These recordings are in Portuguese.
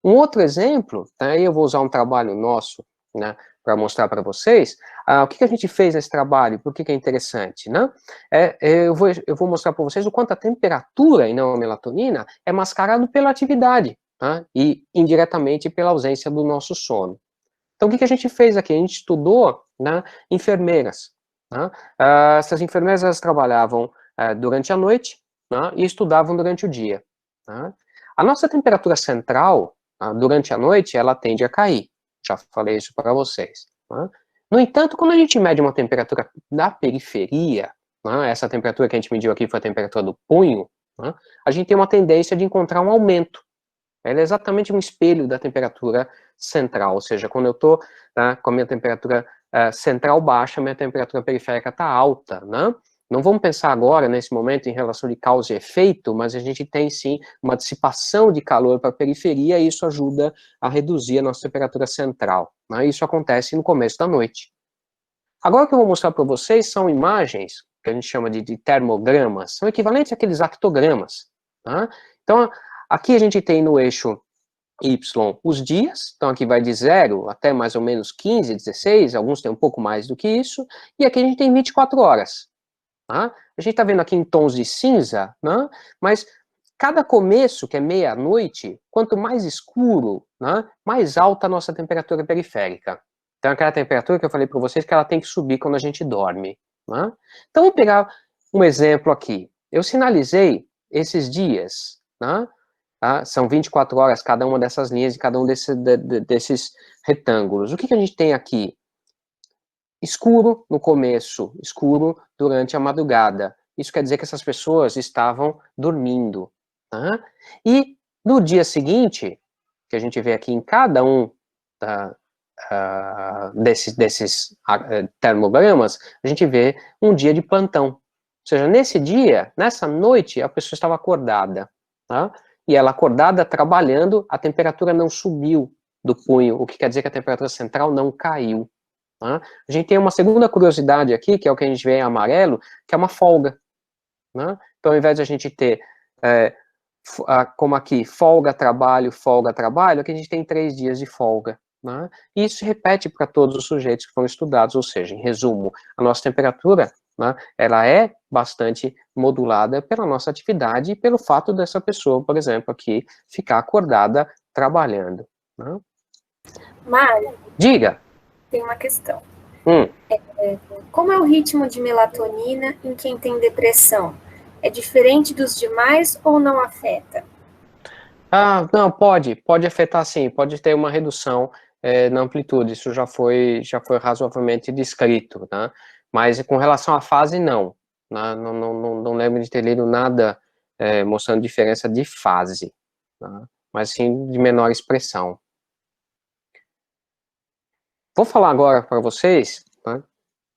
Um outro exemplo, tá, aí eu vou usar um trabalho nosso, né, para mostrar para vocês, o que a gente fez nesse trabalho, por que é interessante, né? Eu vou mostrar para vocês o quanto a temperatura e não a melatonina é mascarado pela atividade, tá? E indiretamente pela ausência do nosso sono. Então, o que a gente fez aqui? A gente estudou, né, enfermeiras. Né? Essas enfermeiras elas trabalhavam durante a noite, né, e estudavam durante o dia. Né? A nossa temperatura central, durante a noite, ela tende a cair. Já falei isso para vocês. Né? No entanto, quando a gente mede uma temperatura da periferia, né, essa temperatura que a gente mediu aqui foi a temperatura do punho, né, a gente tem uma tendência de encontrar um aumento. Ela é exatamente um espelho da temperatura central, ou seja, quando eu estou com a minha temperatura central baixa, minha temperatura periférica está alta, né? Não vamos pensar agora, nesse momento, em relação de causa e efeito, mas a gente tem, sim, uma dissipação de calor para a periferia e isso ajuda a reduzir a nossa temperatura central. Né? Isso acontece no começo da noite. Agora o que eu vou mostrar para vocês são imagens, que a gente chama de termogramas, são equivalentes àqueles actogramas. Tá? Então, aqui a gente tem no eixo Y os dias, então aqui vai de 0 até mais ou menos 15, 16, alguns têm um pouco mais do que isso, e aqui a gente tem 24 horas. Tá? A gente está vendo aqui em tons de cinza, né? Mas cada começo, que é meia-noite, quanto mais escuro, né, mais alta a nossa temperatura periférica. Então, aquela temperatura que eu falei para vocês que ela tem que subir quando a gente dorme. Né? Então, vamos pegar um exemplo aqui. Eu sinalizei esses dias, né? São 24 horas cada uma dessas linhas e cada um desses retângulos. O que a gente tem aqui? Escuro no começo, escuro durante a madrugada. Isso quer dizer que essas pessoas estavam dormindo. Tá? E no dia seguinte, que a gente vê aqui em cada um desses termogramas, a gente vê um dia de plantão. Ou seja, nesse dia, nessa noite, a pessoa estava acordada. Tá? E ela acordada, trabalhando, a temperatura não subiu do punho, o que quer dizer que a temperatura central não caiu. Tá? A gente tem uma segunda curiosidade aqui, que é o que a gente vê em amarelo, que é uma folga. Né? Então, ao invés de a gente ter, como aqui, folga, trabalho, aqui a gente tem 3 dias de folga. Né? E isso se repete para todos os sujeitos que foram estudados, ou seja, em resumo, a nossa temperatura, né, ela é bastante modulada pela nossa atividade e pelo fato dessa pessoa, por exemplo, aqui, ficar acordada trabalhando. Né? Mário, Diga. tem uma questão. Hum. Como é o ritmo de melatonina em quem tem depressão? É diferente dos demais ou não afeta? Não, pode afetar sim, pode ter uma redução na amplitude, isso já foi razoavelmente descrito, né? Mas com relação à fase, não. Né? Não lembro de ter lido nada mostrando diferença de fase, né? Mas sim de menor expressão. Vou falar agora para vocês, né,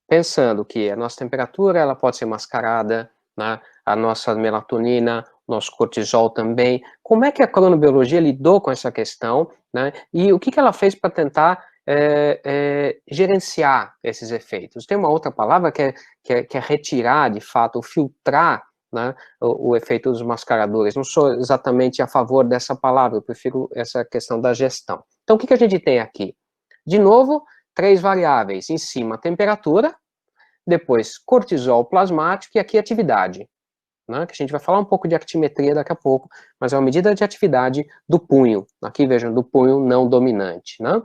pensando que a nossa temperatura ela pode ser mascarada, né, a nossa melatonina, nosso cortisol também. Como é que a cronobiologia lidou com essa questão, né, e o que ela fez para tentar gerenciar esses efeitos? Tem uma outra palavra que é retirar, de fato, ou filtrar, né, o efeito dos mascaradores. Não sou exatamente a favor dessa palavra, eu prefiro essa questão da gestão. Então, o que a gente tem aqui? De novo, 3 variáveis. Em cima, temperatura, depois cortisol plasmático e aqui atividade, né, que a gente vai falar um pouco de actimetria daqui a pouco, mas é uma medida de atividade do punho. Aqui, vejam, do punho não dominante. Né.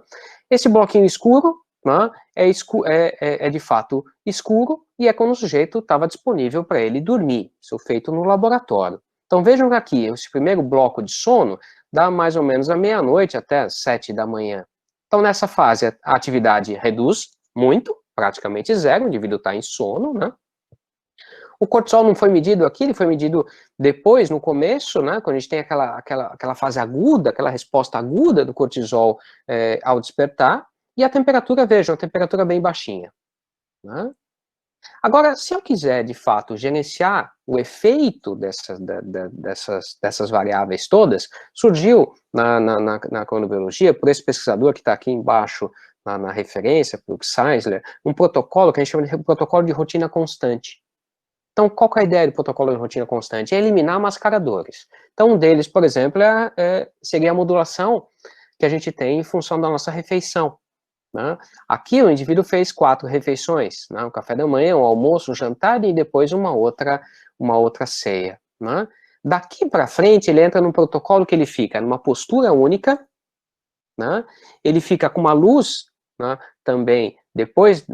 Esse bloquinho escuro, né, é de fato escuro e é quando o sujeito estava disponível para ele dormir, isso feito no laboratório. Então vejam que aqui, esse primeiro bloco de sono dá mais ou menos à meia-noite até às 7 da manhã. Então nessa fase a atividade reduz muito, praticamente zero, o indivíduo está em sono, né? O cortisol não foi medido aqui, ele foi medido depois, no começo, né, quando a gente tem aquela fase aguda, aquela resposta aguda do cortisol ao despertar, e a temperatura, vejam, a temperatura bem baixinha. Né? Agora, se eu quiser, de fato, gerenciar o efeito dessas variáveis todas, surgiu na cronobiologia, por esse pesquisador que está aqui embaixo, na referência, por Zeisler, um protocolo que a gente chama de protocolo de rotina constante. Então, qual que é a ideia do protocolo de rotina constante? É eliminar mascaradores. Então, um deles, por exemplo, seria a modulação que a gente tem em função da nossa refeição. Né? Aqui o indivíduo fez 4 refeições, né? Um café da manhã, um almoço, um jantar e depois uma outra ceia. Né? Daqui para frente ele entra num protocolo que ele fica numa postura única, né? Ele fica com uma luz, né? Também depois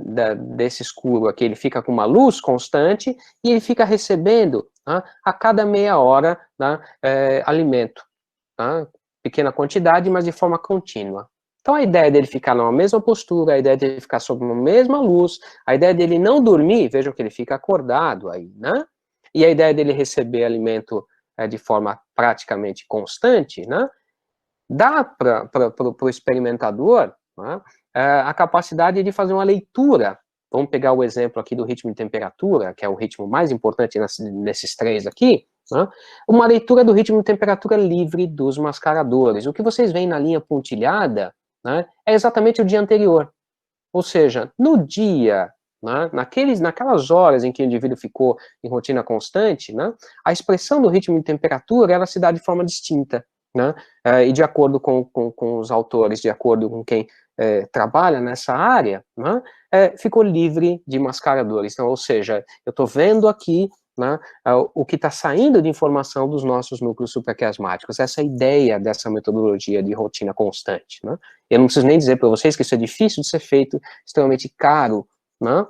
desse escuro aqui ele fica com uma luz constante e ele fica recebendo, né? A cada meia hora, né? Alimento, né? Pequena quantidade, mas de forma contínua. Então, a ideia dele ficar numa mesma postura, a ideia dele ficar sob uma mesma luz, a ideia dele não dormir, vejam que ele fica acordado aí, né? E a ideia dele receber alimento de forma praticamente constante, né? Dá para o experimentador, né, a capacidade de fazer uma leitura. Vamos pegar o exemplo aqui do ritmo de temperatura, que é o ritmo mais importante nesses 3 aqui, né? Uma leitura do ritmo de temperatura livre dos mascaradores. O que vocês veem na linha pontilhada, né, é exatamente o dia anterior. Ou seja, no dia, né, naquelas horas em que o indivíduo ficou em rotina constante, né, a expressão do ritmo de temperatura ela se dá de forma distinta. Né, e de acordo com os autores, de acordo com quem trabalha nessa área, né, ficou livre de mascaradores. Então, ou seja, eu estou vendo aqui, né, o que está saindo de informação dos nossos núcleos supraquiasmáticos, essa ideia dessa metodologia de rotina constante. Né? Eu não preciso nem dizer para vocês que isso é difícil de ser feito, extremamente caro, né?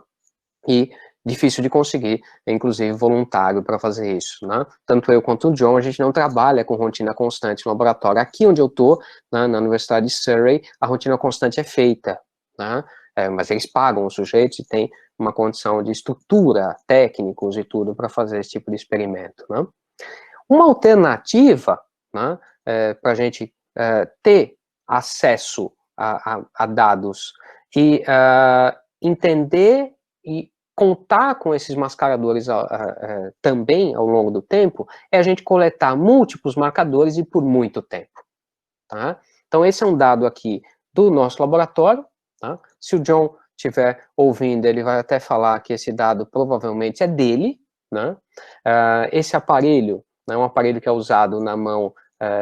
E difícil de conseguir, inclusive voluntário para fazer isso, né? Tanto eu quanto o John, a gente não trabalha com rotina constante no laboratório. Aqui onde eu estou, né, na Universidade de Surrey, a rotina constante é feita, né? Mas eles pagam os sujeitos e tem uma condição de estrutura, técnicos e tudo para fazer esse tipo de experimento, né? Uma alternativa, né, para a gente ter acesso a dados e entender e contar com esses mascaradores também ao longo do tempo, é a gente coletar múltiplos marcadores e por muito tempo. Tá? Então, esse é um dado aqui do nosso laboratório. Tá? Se o John estiver ouvindo, ele vai até falar que esse dado provavelmente é dele. Né? Esse aparelho é um aparelho que é usado na mão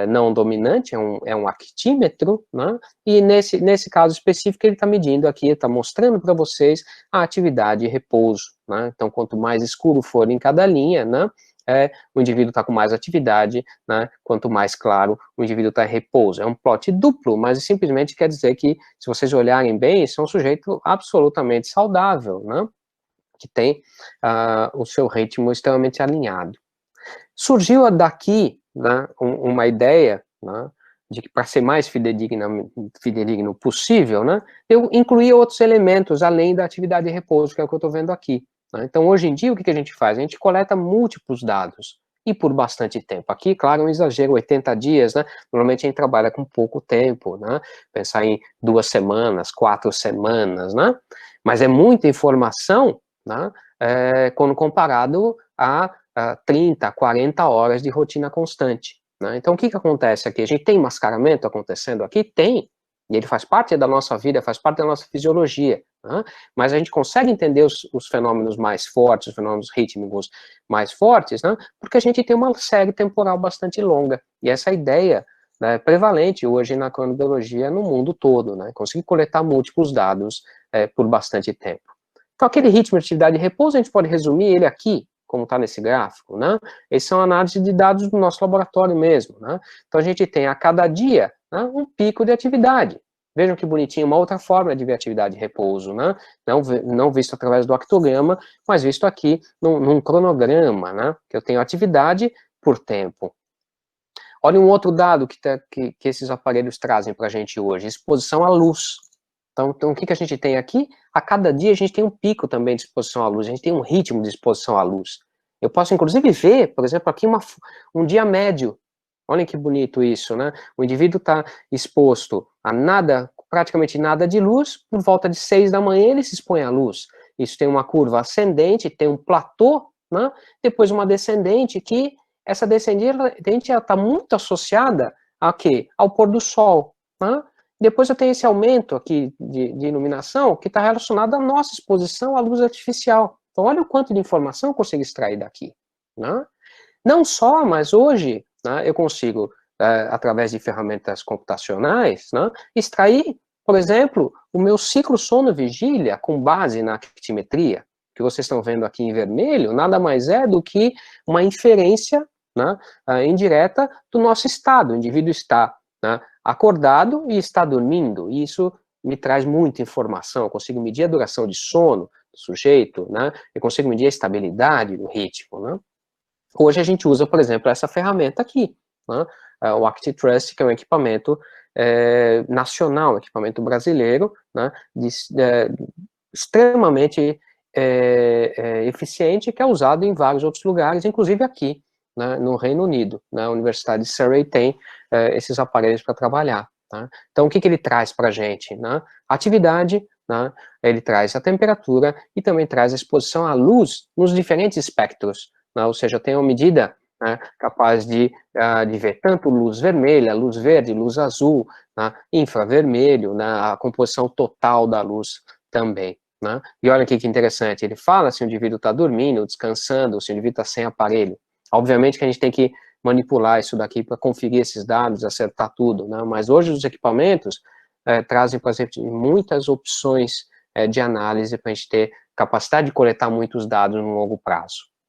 não dominante, é um actímetro, né? E nesse caso específico ele está medindo aqui, está mostrando para vocês a atividade e repouso, né? Então, quanto mais escuro for em cada linha, né, o indivíduo está com mais atividade, né? Quanto mais claro, o indivíduo está em repouso. É um plot duplo, mas simplesmente quer dizer que, se vocês olharem bem, isso é um sujeito absolutamente saudável, né? Que tem o seu ritmo extremamente alinhado. Surgiu daqui, né, uma ideia, né, de que para ser mais fidedigno possível, né, eu incluí outros elementos além da atividade de repouso, que é o que eu estou vendo aqui. Né. Então, hoje em dia, o que a gente faz? A gente coleta múltiplos dados, e por bastante tempo. Aqui, claro, é um exagero, 80 dias, né, normalmente a gente trabalha com pouco tempo, né, pensar em 2 semanas, 4 semanas, né, mas é muita informação, né, quando comparado a 30, 40 horas de rotina constante. Né? Então, o que acontece aqui? A gente tem mascaramento acontecendo aqui? Tem, e ele faz parte da nossa vida, faz parte da nossa fisiologia, né? Mas a gente consegue entender os fenômenos mais fortes, os fenômenos rítmicos mais fortes, né? Porque a gente tem uma série temporal bastante longa, e essa ideia, né, é prevalente hoje na cronobiologia no mundo todo, né? Conseguir coletar múltiplos dados por bastante tempo. Então, aquele ritmo de atividade e repouso, a gente pode resumir ele aqui, como está nesse gráfico, né? Esses são análises de dados do nosso laboratório mesmo, né? Então, a gente tem a cada dia, né, um pico de atividade. Vejam que bonitinho, uma outra forma de ver atividade e repouso, né? Não visto através do octograma, mas visto aqui num cronograma, né? Que eu tenho atividade por tempo. Olha um outro dado que esses aparelhos trazem para a gente hoje, exposição à luz. Então, o que a gente tem aqui? A cada dia a gente tem um pico também de exposição à luz, a gente tem um ritmo de exposição à luz. Eu posso, inclusive, ver, por exemplo, aqui um dia médio. Olhem que bonito isso, né? O indivíduo está exposto a praticamente nada de luz, por volta de 6 da manhã ele se expõe à luz. Isso tem uma curva ascendente, tem um platô, né? Depois uma descendente, que essa descendente está muito associada a quê? Ao pôr do sol, né? Depois eu tenho esse aumento aqui de iluminação que está relacionado à nossa exposição à luz artificial. Então, olha o quanto de informação eu consigo extrair daqui, né? Não só, mas hoje, né, eu consigo, através de ferramentas computacionais, né, extrair, por exemplo, o meu ciclo sono-vigília com base na actimetria, que vocês estão vendo aqui em vermelho, nada mais é do que uma inferência, né, indireta do nosso estado. O indivíduo está, né, acordado e está dormindo, e isso me traz muita informação. Eu consigo medir a duração de sono do sujeito, né, eu consigo medir a estabilidade do ritmo, né. Hoje a gente usa, por exemplo, essa ferramenta aqui, né, o ActiTrust, que é um equipamento nacional, um equipamento brasileiro, né, extremamente eficiente, que é usado em vários outros lugares, inclusive aqui, né, no Reino Unido, né, a Universidade de Surrey tem esses aparelhos para trabalhar. Tá? Então, o que ele traz para a gente? Né? Atividade, né, ele traz a temperatura e também traz a exposição à luz nos diferentes espectros, né, ou seja, tem uma medida, né, capaz de ver tanto luz vermelha, luz verde, luz azul, né, infravermelho, né, a composição total da luz também. Né? E olha aqui que interessante, ele fala se o indivíduo está dormindo, descansando, se o indivíduo está sem aparelho. Obviamente que a gente tem que manipular isso daqui para conferir esses dados, acertar tudo, né? Mas hoje os equipamentos trazem, por exemplo, muitas opções de análise para a gente ter capacidade de coletar muitos dados no longo prazo.